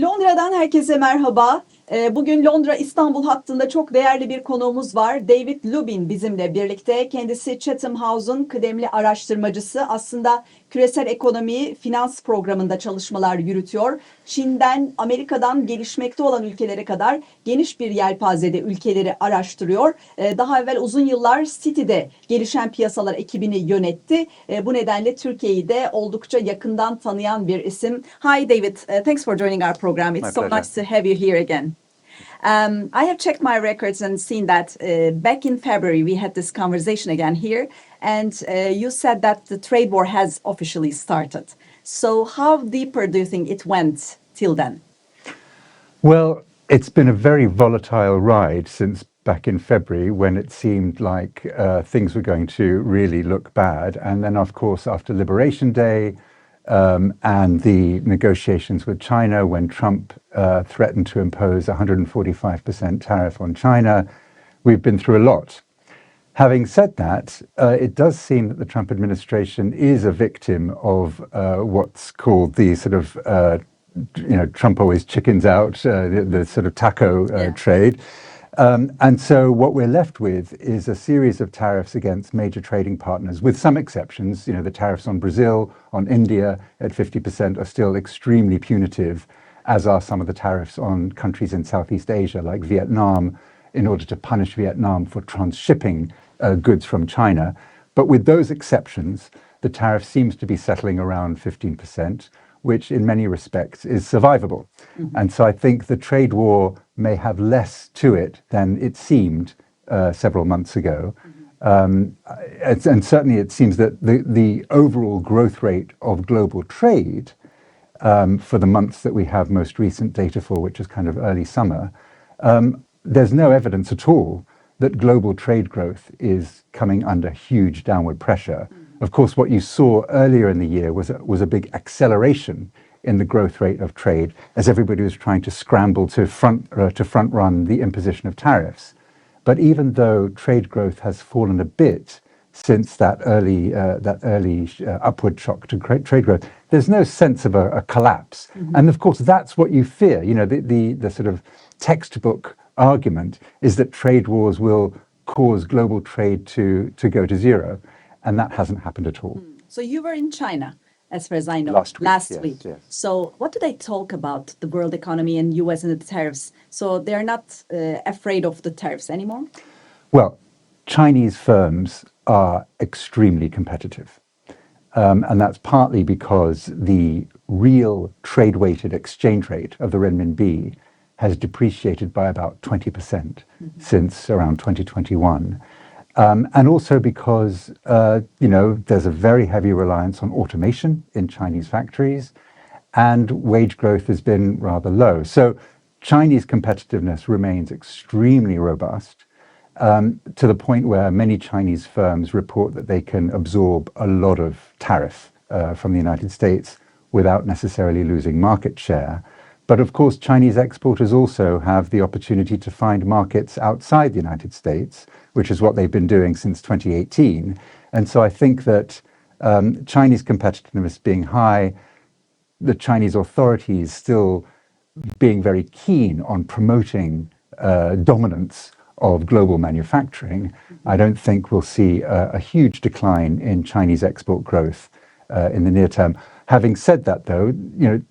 Londra'dan herkese merhaba. Bugün Londra-İstanbul hattında çok değerli bir konuğumuz var. David Lubin bizimle birlikte. Kendisi Chatham House'un kıdemli araştırmacısı. Aslında küresel ekonomi finans programında çalışmalar yürütüyor. Çin'den, Amerika'dan gelişmekte olan ülkelere kadar geniş bir yelpazede ülkeleri araştırıyor. Daha evvel uzun yıllar City'de gelişen piyasalar ekibini yönetti. Bu nedenle Türkiye'yi de oldukça yakından tanıyan bir isim. Hi David, thanks for joining our program. It's so nice to have you here again. I have checked my records and seen that back in February we had this conversation again here, and you said that the trade war has officially started. So how deeper do you think it went till then? Well, it's been a very volatile ride since back in February when it seemed like things were going to really look bad. And then, of course, after Liberation Day and the negotiations with China, when Trump threatened to impose a 145% tariff on China, we've been through a lot. Having said that, it does seem that the Trump administration is a victim of what's called the sort of Trump always chickens out, the sort of taco trade. And so what we're left with is a series of tariffs against major trading partners, with some exceptions. The tariffs on Brazil, on India at 50% are still extremely punitive, as are some of the tariffs on countries in Southeast Asia, like Vietnam, in order to punish Vietnam for transshipping goods from China. But with those exceptions, the tariff seems to be settling around 15%. Which in many respects is survivable. Mm-hmm. And so I think the trade war may have less to it than it seemed several months ago. Mm-hmm. And certainly it seems that the overall growth rate of global trade for the months that we have most recent data for, which is kind of early summer, there's no evidence at all that global trade growth is coming under huge downward pressure. Mm-hmm. Of course, what you saw earlier in the year was a big acceleration in the growth rate of trade as everybody was trying to scramble to front run the imposition of tariffs. But even though trade growth has fallen a bit since that early upward shock to trade growth, there's no sense of a collapse. Mm-hmm. And of course, that's what you fear. The sort of textbook argument is that trade wars will cause global trade to go to zero. And that hasn't happened at all. So you were in China, as far as I know, last week. Yes. So what do they talk about the world economy and US and the tariffs? So they're not afraid of the tariffs anymore? Well, Chinese firms are extremely competitive. And that's partly because the real trade-weighted exchange rate of the renminbi has depreciated by about 20% since around 2021. And also because, there's a very heavy reliance on automation in Chinese factories, and wage growth has been rather low. So Chinese competitiveness remains extremely robust, to the point where many Chinese firms report that they can absorb a lot of tariff from the United States without necessarily losing market share. But of course, Chinese exporters also have the opportunity to find markets outside the United States, which is what they've been doing since 2018. And so I think that Chinese competitiveness being high, the Chinese authorities still being very keen on promoting dominance of global manufacturing, I don't think we'll see a huge decline in Chinese export growth in the near term. Having said that, though,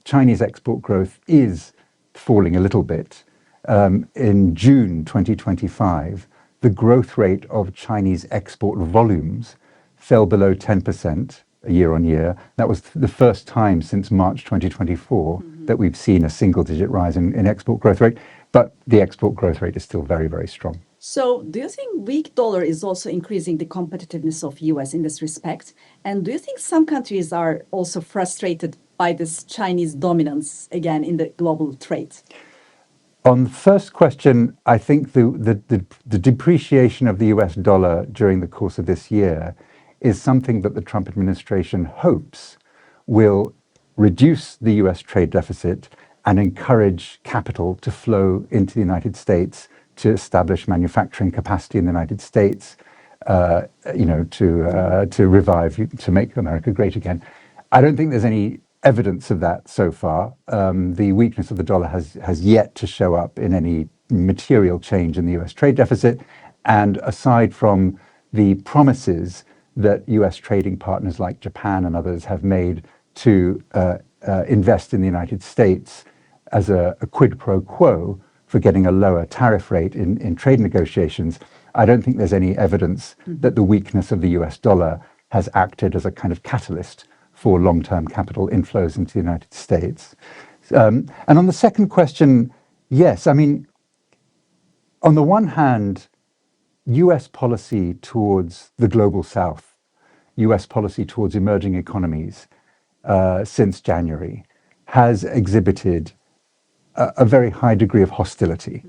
Chinese export growth is falling a little bit. In June 2025, the growth rate of Chinese export volumes fell below 10% year on year. That was the first time since March 2024 that we've seen a single-digit rise in export growth rate. But the export growth rate is still very, very strong. So do you think weak dollar is also increasing the competitiveness of US in this respect? And do you think some countries are also frustrated by this Chinese dominance again in the global trade? On the first question, I think the depreciation of the US dollar during the course of this year is something that the Trump administration hopes will reduce the US trade deficit and encourage capital to flow into the United States to establish manufacturing capacity in the United States, to revive, to make America great again. I don't think there's any evidence of that so far. The weakness of the dollar has yet to show up in any material change in the US trade deficit. And aside from the promises that US trading partners like Japan and others have made to invest in the United States as a quid pro quo for getting a lower tariff rate in trade negotiations, I don't think there's any evidence that the weakness of the US dollar has acted as a kind of catalyst for long-term capital inflows into the United States. And on the second question, yes, I mean, on the one hand, US policy towards the global south, US policy towards emerging economies since January has exhibited a very high degree of hostility,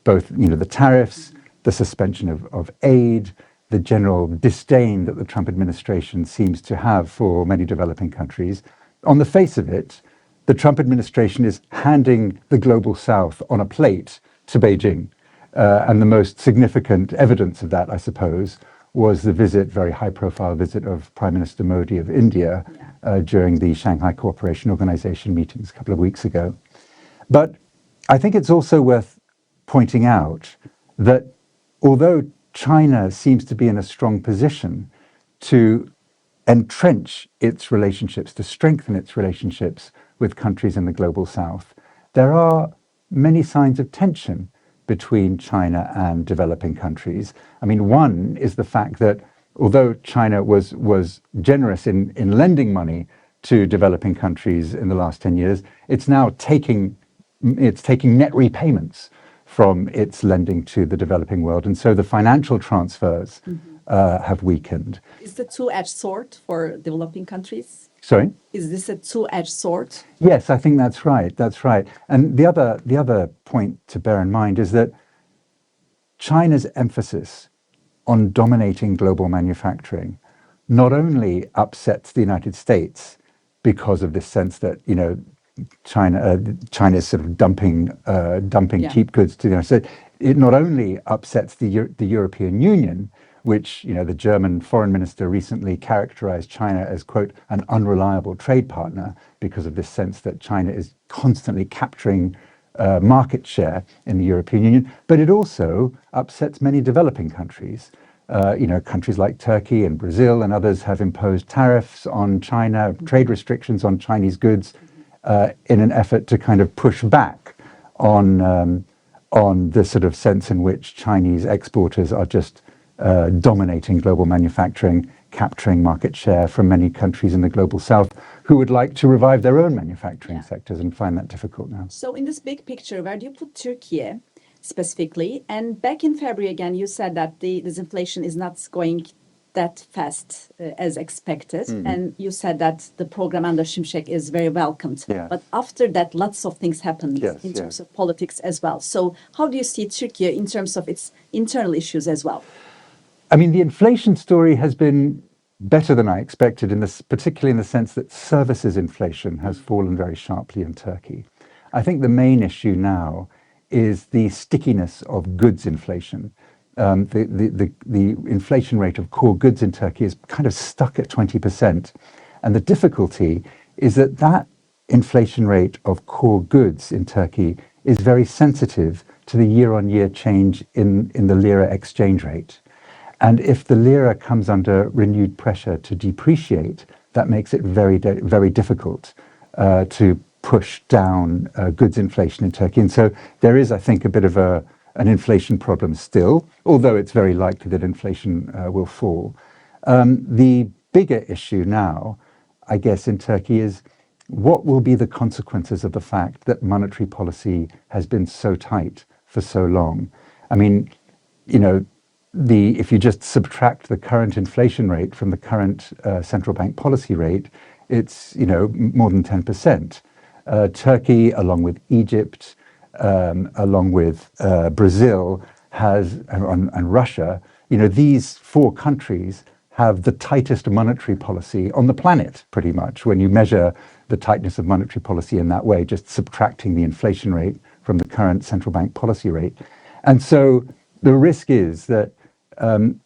both the tariffs, the suspension of aid, the general disdain that the Trump administration seems to have for many developing countries. On the face of it, the Trump administration is handing the global south on a plate to Beijing. And the most significant evidence of that, I suppose, was the very high-profile visit of Prime Minister Modi of India during the Shanghai Cooperation Organization meetings a couple of weeks ago. But I think it's also worth pointing out that although China seems to be in a strong position to entrench its relationships, to strengthen its relationships with countries in the global south, there are many signs of tension between China and developing countries. I mean, one is the fact that although China was generous in lending money to developing countries in the last 10 years, it's now taking net repayments from its lending to the developing world. And so the financial transfers have weakened. Is the two-edged sword for developing countries? Sorry? Is this a two-edged sword? Yes, I think that's right. That's right. And the other point to bear in mind is that China's emphasis on dominating global manufacturing not only upsets the United States because of this sense that China is sort of dumping cheap goods to the United States. It not only upsets the European Union, which the German foreign minister recently characterized China as, quote, an unreliable trade partner because of this sense that China is constantly capturing market share in the European Union, but it also upsets many developing countries. Countries like Turkey and Brazil and others have imposed tariffs on China, trade restrictions on Chinese goods, in an effort to kind of push back on the sort of sense in which Chinese exporters are just dominating global manufacturing, capturing market share from many countries in the global south who would like to revive their own manufacturing sectors and find that difficult now. So in this big picture, where do you put Turkey specifically? And back in February, again, you said that this inflation is not going that fast as expected. And you said that the program under Şimşek is very welcomed. Yeah. But after that, lots of things happened in terms of politics as well. So how do you see Turkey in terms of its internal issues as well? I mean, the inflation story has been better than I expected, particularly in the sense that services inflation has fallen very sharply in Turkey. I think the main issue now is the stickiness of goods inflation. The inflation rate of core goods in Turkey is kind of stuck at 20%. And the difficulty is that inflation rate of core goods in Turkey is very sensitive to the year-on-year change in the lira exchange rate. And if the lira comes under renewed pressure to depreciate, that makes it very, very difficult to push down goods inflation in Turkey. And so there is, I think, a bit of an inflation problem still, although it's very likely that inflation will fall. The bigger issue now, I guess, in Turkey is what will be the consequences of the fact that monetary policy has been so tight for so long. I mean, if you just subtract the current inflation rate from the current central bank policy rate, it's more than 10%. Turkey, along with Egypt, along with Brazil, and Russia, these four countries have the tightest monetary policy on the planet, pretty much. When you measure the tightness of monetary policy in that way, just subtracting the inflation rate from the current central bank policy rate, and so the risk is that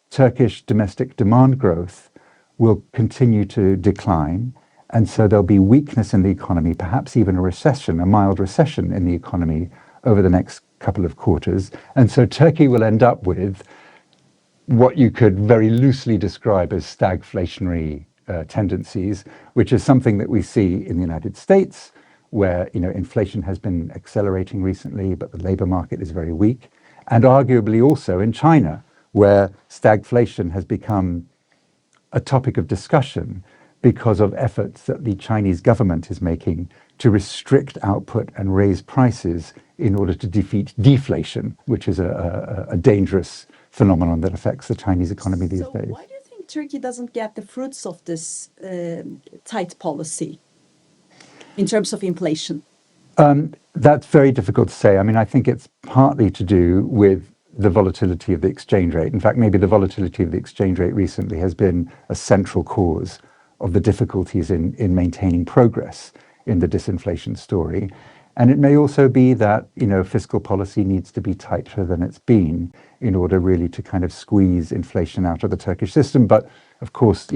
Turkish domestic demand growth will continue to decline, And so there'll be weakness in the economy, perhaps even a recession, a mild recession in the economy over the next couple of quarters. And so Turkey will end up with what you could very loosely describe as stagflationary tendencies, which is something that we see in the United States, where inflation has been accelerating recently, but the labor market is very weak, and arguably also in China, where stagflation has become a topic of discussion because of efforts that the Chinese government is making to restrict output and raise prices in order to defeat deflation, which is a dangerous phenomenon that affects the Chinese economy these days. So why do you think Turkey doesn't get the fruits of this tight policy in terms of inflation? That's very difficult to say. I mean, I think it's partly to do with the volatility of the exchange rate. In fact, maybe the volatility of the exchange rate recently has been a central cause of the difficulties in maintaining progress in the disinflation story. And it may also be that, fiscal policy needs to be tighter than it's been in order really to kind of squeeze inflation out of the Turkish system. But of course,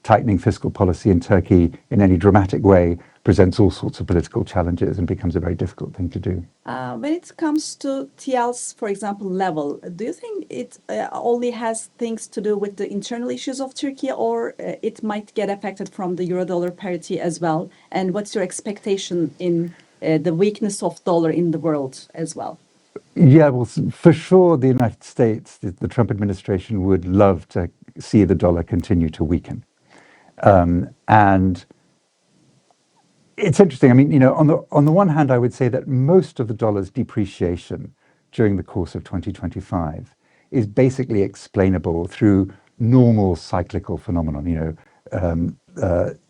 tightening fiscal policy in Turkey in any dramatic way presents all sorts of political challenges and becomes a very difficult thing to do. When it comes to TL's, for example, level, do you think it only has things to do with the internal issues of Turkey, or it might get affected from the euro-dollar parity as well? And what's your expectation in the weakness of dollar in the world as well? Yeah, well, for sure, the United States, the Trump administration would love to see the dollar continue to weaken. And it's interesting. I mean, on the one hand, I would say that most of the dollar's depreciation during the course of 2025 is basically explainable through normal cyclical phenomenon.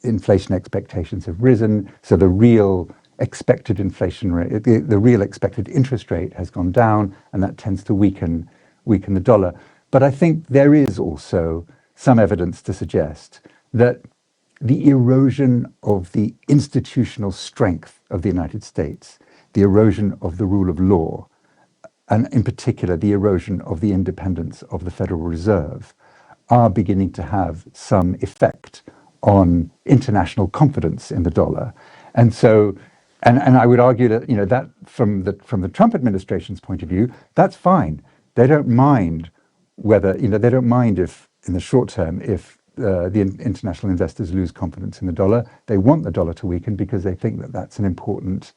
Inflation expectations have risen, so the real expected inflation rate, the real expected interest rate has gone down, and that tends to weaken the dollar. But I think there is also some evidence to suggest that the erosion of the institutional strength of the United States, the erosion of the rule of law, and in particular the erosion of the independence of the Federal Reserve, are beginning to have some effect on international confidence in the dollar. And so, and I would argue that that from the Trump administration's point of view, that's fine. They don't mind whether they don't mind if in the short term if the international investors lose confidence in the dollar. They want the dollar to weaken because they think that that's an important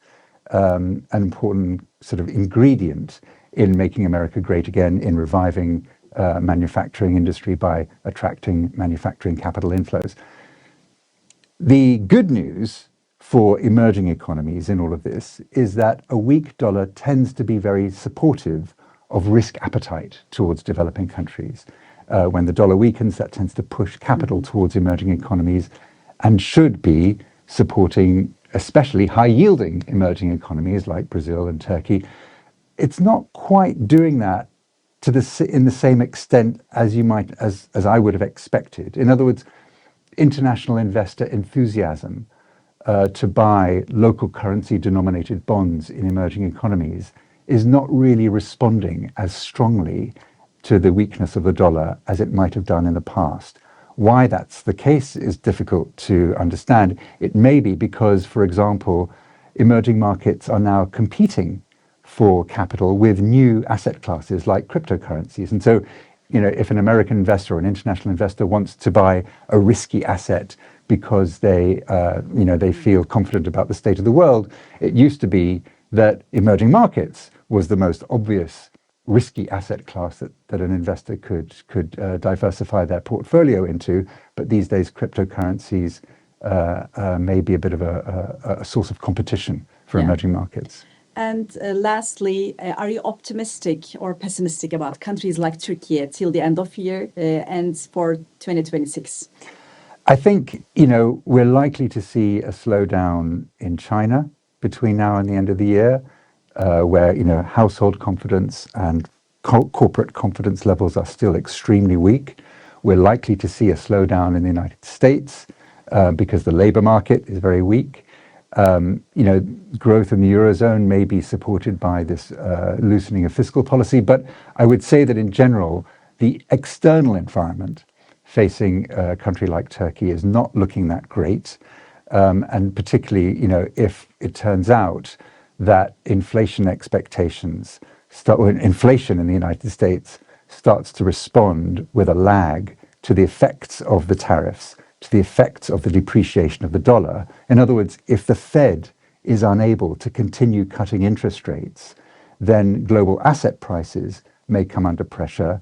sort of ingredient in making America great again, in reviving manufacturing industry by attracting manufacturing capital inflows. The good news for emerging economies in all of this is that a weak dollar tends to be very supportive of risk appetite towards developing countries. When the dollar weakens, that tends to push capital towards emerging economies and should be supporting especially high-yielding emerging economies like Brazil and Turkey. It's not quite doing that in the same extent as I would have expected. In other words, international investor enthusiasm to buy local currency denominated bonds in emerging economies is not really responding as strongly to the weakness of the dollar as it might have done in the past. Why that's the case is difficult to understand. It may be because, for example, emerging markets are now competing for capital with new asset classes like cryptocurrencies. And so, if an American investor or an international investor wants to buy a risky asset because they feel confident about the state of the world, it used to be that emerging markets was the most obvious risky asset class that an investor could diversify their portfolio into. But these days, cryptocurrencies may be a bit of a source of competition for emerging markets. And lastly, are you optimistic or pessimistic about countries like Turkey till the end of year and for 2026? I think, we're likely to see a slowdown in China between now and the end of the year, where, household confidence and corporate confidence levels are still extremely weak. We're likely to see a slowdown in the United States because the labor market is very weak. Growth in the Eurozone may be supported by this loosening of fiscal policy, but I would say that in general, the external environment facing a country like Turkey is not looking that great. and particularly, if it turns out that inflation expectations inflation in the United States starts to respond with a lag to the effects of the tariffs, to the effects of the depreciation of the dollar. In other words, if the Fed is unable to continue cutting interest rates, then global asset prices may come under pressure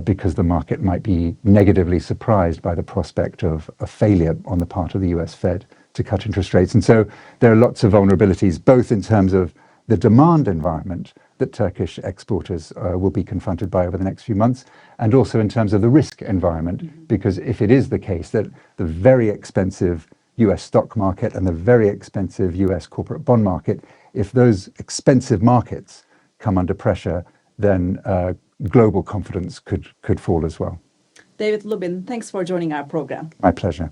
because the market might be negatively surprised by the prospect of a failure on the part of the US Fed to cut interest rates. And so there are lots of vulnerabilities, both in terms of the demand environment that Turkish exporters will be confronted by over the next few months, and also in terms of the risk environment, because if it is the case that the very expensive US stock market and the very expensive US corporate bond market, if those expensive markets come under pressure, then global confidence could fall as well. David Lubin, thanks for joining our program. My pleasure.